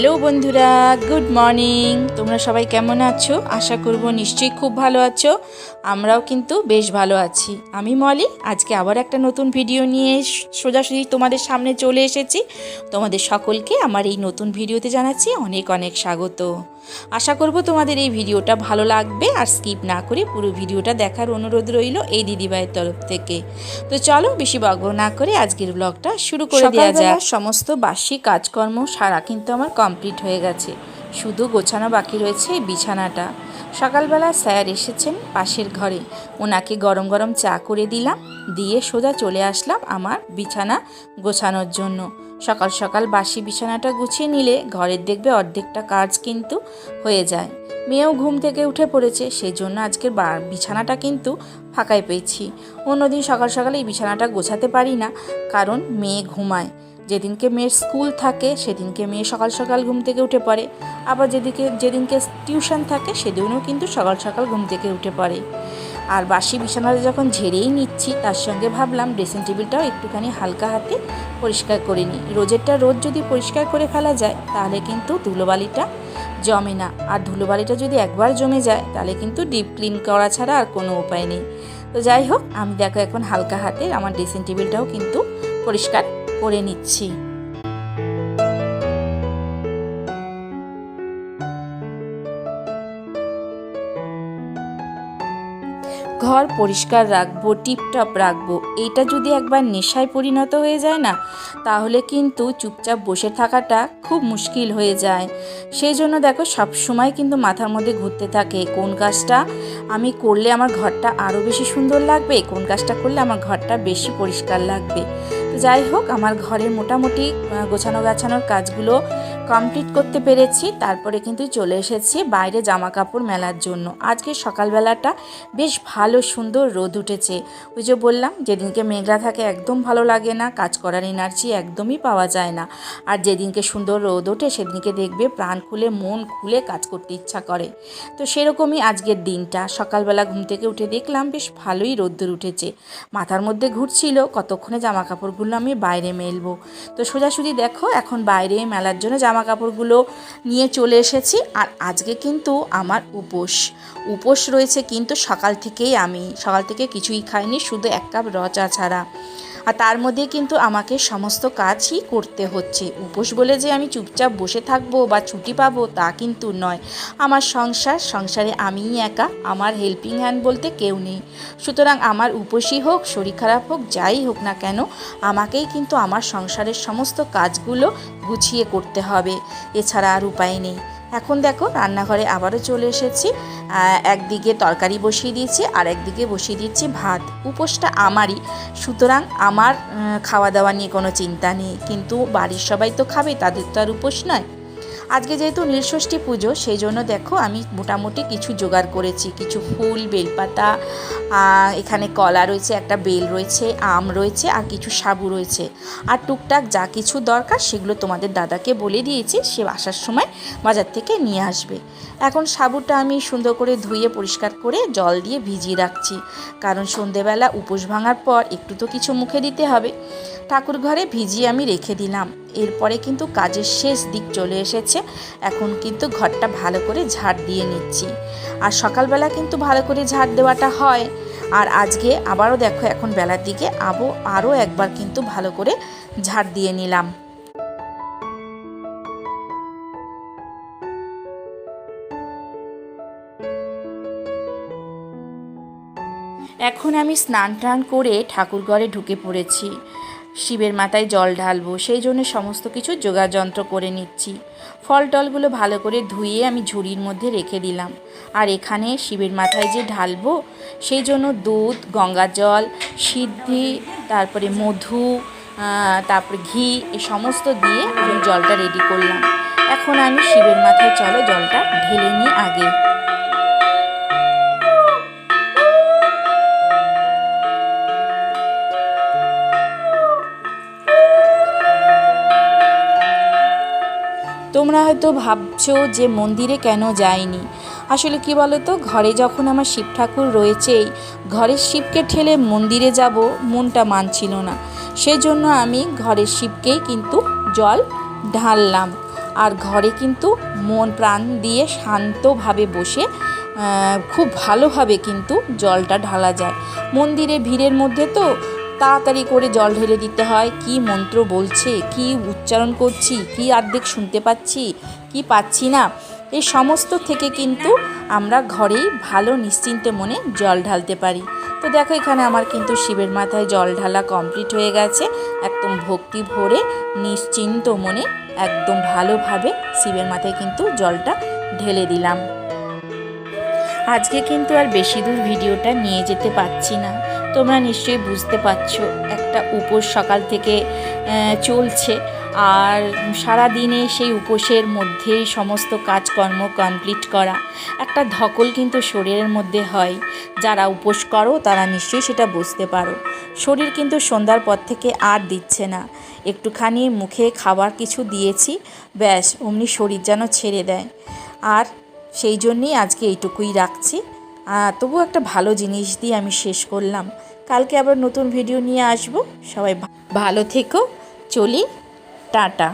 Hello বন্ধুরা, good morning. তোমরা সবাই কেমন আছো? আশা করব নিশ্চয়ই খুব ভালো আছো। আমরাও কিন্তু বেশ ভালো আছি। আমি মলি, আজকে আবার একটা নতুন ভিডিও নিয়ে সোজাসুজি তোমাদের সামনে চলে এসেছি। তোমাদের সকলকে আমার এই নতুন ভিডিওতে জানাচ্ছি অনেক অনেক স্বাগত। আশা করব তোমাদের এই ভিডিওটা ভালো লাগবে, আর স্কিপ না করে পুরো ভিডিওটা দেখার অনুরোধ রইল এই দিদিভাইয়ের তরফ থেকে। তো চলো বেশি বকবক না করে আজকের ব্লগটা শুরু করে দেওয়া যাক। সমস্ত বাসি কাজকর্ম সারা কিন্তু আমার কমপ্লিট হয়ে গেছে, শুধু গোছানো বাকি রয়েছে এই বিছানাটা। সকালবেলা স্যার এসেছেন পাশের ঘরে, ওনাকে গরম গরম চা করে দিলাম, দিয়ে সোজা চলে আসলাম আমার বিছানা গোছানোর জন্য। সকাল সকাল বাসি বিছানাটা গুছিয়ে নিলে ঘরের দেখবে অর্ধেকটা কাজ কিন্তু হয়ে যায়। মেয়েও ঘুম থেকে উঠে পড়েছে, সেই জন্য আজকের বিছানাটা কিন্তু ফাঁকাই পেয়েছি। অন্যদিন সকাল সকালে এই বিছানাটা গোছাতে পারি না, কারণ মেয়ে ঘুমায়। যেদিনকে মেয়ের স্কুল থাকে সেদিনকে মেয়ে সকাল সকাল ঘুম থেকে উঠে পড়ে, আবার যেদিনকে টিউশন থাকে সেদিনও কিন্তু সকাল সকাল ঘুম থেকে উঠে পড়ে। আর বাসি বিছানাটা যখন ঝেড়েই নিচ্ছি, তার সঙ্গে ভাবলাম ড্রেসিং টেবিলটাও একটুখানি হালকা হাতে পরিষ্কার করে নিই। রোজেরটা রোজ যদি পরিষ্কার করে ফেলা যায় তাহলে কিন্তু ধুলোবালিটা জমে না, আর ধুলোবালিটা যদি একবার জমে যায় তাহলে কিন্তু ডিপ ক্লিন করা ছাড়া আর কোনো উপায় নেই। তো যাই হোক, আমি দেখো এখন হালকা হাতে আমার ড্রেসিং টেবিলটাও কিন্তু পরিষ্কার করে নিচ্ছি। ঘর পরিষ্কার রাখবো, টিপটপ রাখবো, এইটা যদি একবার নেশায় পরিণত হয়ে যায় না, তাহলে কিন্তু চুপচাপ বসে থাকাটা খুব মুশকিল হয়ে যায়। সেই জন্য দেখো সব সময় কিন্তু মাথার মধ্যে ঘুরতে থাকে কোন কাজটা আমি করলে আমার ঘরটা আরও বেশি সুন্দর লাগবে, কোন কাজটা করলে আমার ঘরটা বেশি পরিষ্কার লাগবে। তো যাই হোক, আমার ঘরের মোটামুটি গোছানো গাছানোর কাজগুলো কমপ্লিট করতে পেরেছি। তারপরে কিন্তু চলে এসেছি বাইরে জামা কাপড় মেলার জন্য। আজকে সকালবেলাটা বেশ ভালো সুন্দর রোদ উঠেছে। ওই যে বললাম, যেদিনকে মেঘলা থাকে একদম ভালো লাগে না, কাজ করার এনার্জি একদমই পাওয়া যায় না। আর যেদিনকে সুন্দর রোদ ওঠে সেদিনকে দেখবে প্রাণ খুলে মন খুলে কাজ করতে ইচ্ছা করে। তো সেরকমই আজকের দিনটা। সকালবেলা ঘুম থেকে উঠে দেখলাম বেশ ভালোই রোদ্দুর উঠেছে। মাথার মধ্যে ঘুরছিল কতক্ষণে জামা কাপড়গুলো আমি বাইরে মেলবো। তো সোজাসুজি দেখো এখন বাইরে মেলার জন্য জামা কাপড়গুলো নিয়ে চলে এসেছি। আর আজকে কিন্তু আমার উপোস রয়েছে, কিন্তু সকাল থেকে কিছুই খাইনি, শুধু এক কাপ র চা ছাড়া। আর তার মধ্যে কিন্তু আমাকে সমস্ত কাজই করতে হচ্ছে। উপোস বলে যে আমি চুপচাপ বসে থাকবো বা ছুটি পাবো তা কিন্তু নয়। আমার সংসারে আমিই একা, আমার হেল্পিং হ্যান্ড বলতে কেউ নেই। সুতরাং আমার উপোসই হোক, শরীর খারাপ হোক, যাই হোক না কেন, আমাকেই কিন্তু আমার সংসারের সমস্ত কাজগুলো গুছিয়ে করতে হবে, এছাড়া আর উপায় নেই। এখন দেখো রান্নাঘরে আবারও চলে এসেছি। একদিকে তরকারি বসিয়ে দিয়েছি আর একদিকে বসিয়ে দিচ্ছি ভাত। উপোসটা আমারই, সুতরাং আমার খাওয়া দাওয়া নিয়ে কোনো চিন্তা নেই, কিন্তু বাড়ির সবাই তো খাবে, তাদের তো আর উপোস নয়। আজকে যেহেতু নীলষষ্ঠী পুজো, সেই জন্য দেখো আমি মোটামুটি কিছু জোগাড় করেছি, কিছু ফুল, বেলপাতা, এখানে কলা রয়েছে, একটা বেল রয়েছে, আম রয়েছে, আর কিছু সাবু রয়েছে। আর টুকটাক যা কিছু দরকার সেগুলো তোমাদের দাদাকে বলে দিয়েছি, সে আসার সময় বাজার থেকে নিয়ে আসবে। এখন সাবুটা আমি সুন্দর করে ধুয়ে পরিষ্কার করে জল দিয়ে ভিজিয়ে রাখছি, কারণ সন্ধেবেলা উপোস ভাঙার পর একটু তো কিছু মুখে দিতে হবে। ঠাকুর ঘরে ভিজিয়ে আমি রেখে দিলাম। এরপরে কিন্তু কাজের শেষ দিক চলে এসেছে। এখন কিন্তু ঘরটা ভালো করে ঝাড় দিয়ে নিচ্ছি, আর সকালবেলা কিন্তু ভালো করে ঝাড় দেওয়াটা হয়। আর আজকে আবারও দেখো এখন বেলার দিকে আরও একবার কিন্তু ভালো করে ঝাড় দিয়ে নিলাম। এখন আমি স্নান টান করে ঠাকুর ঘরে ঢুকে পড়েছি। শিবের মাথায় জল ঢালবো, সেই জন্য সমস্ত কিছু জোগাড় যন্ত্র করে নিচ্ছি। ফল টলগুলো ভালো করে ধুয়ে আমি ঝুড়ির মধ্যে রেখে দিলাম। আর এখানে শিবের মাথায় যে ঢালবো, সেই জন্য দুধ, গঙ্গা জল, সিদ্ধি, তারপরে মধু, তারপরে ঘি, এই সমস্ত দিয়ে আমি জলটা রেডি করলাম। এখন আমি শিবের মাথায় চলো জলটা ঢেলে নিই আগে। তোমরা হয়তো ভাবছো যে মন্দিরে কেন যাইনি। আসলে কি বলো তো, ঘরে যখন আমার শিব ঠাকুর রয়েছেই, ঘরের শিবকে ঠেলে মন্দিরে যাব মনটা মানছিল না। সেই জন্য আমি ঘরের শিবকেই কিন্তু জল ঢাললাম। আর ঘরে কিন্তু মন প্রাণ দিয়ে শান্তভাবে বসে খুব ভালোভাবে কিন্তু জলটা ঢালা যায়। মন্দিরে ভিড়ের মধ্যে তো তাড়াতাড়ি করে জল ঢেলে দিতে হয়, কি মন্ত্র বলছে, কি উচ্চারণ করছি, কি অর্ধেক শুনতে পাচ্ছি, কি পাচ্ছি না, এই সমস্ত থেকে কিন্তু আমরা ঘরেই ভালো নিশ্চিন্তে মনে জল ঢালতে পারি। তো দেখো এখানে আমার কিন্তু শিবের মাথায় জল ঢালা কমপ্লিট হয়ে গেছে। একদম ভক্তি ভরে নিশ্চিন্ত মনে একদম ভালোভাবে শিবের মাথায় কিন্তু জলটা ঢেলে দিলাম। আজকে কিন্তু আর বেশি দূর ভিডিওটা নিয়ে যেতে পারছি না, তোমরা নিশ্চয়ই বুঝতে পারছো একটা উপোস সকাল থেকে চলছে, আর সারা দিনে সেই উপোসের মধ্যেই সমস্ত কাজকর্ম কমপ্লিট করা একটা ধকল কিন্তু শরীরের মধ্যে হয়। যারা উপোস করো তারা নিশ্চয়ই সেটা বুঝতে পারো। শরীর কিন্তু সন্ধ্যার পর থেকে আর দিচ্ছে না, একটুখানি মুখে খাবার কিছু দিয়েছি, ব্যাস অমনি শরীর যেন ছেড়ে দেয়। আর সেই জন্যেই আজকে এইটুকুই রাখছি। তবু একটা ভালো জিনিস দিয়ে আমি শেষ করলাম। কালকে আবার নতুন ভিডিও নিয়ে আসবো। সবাই ভালো থেকো, চলি, টাটা।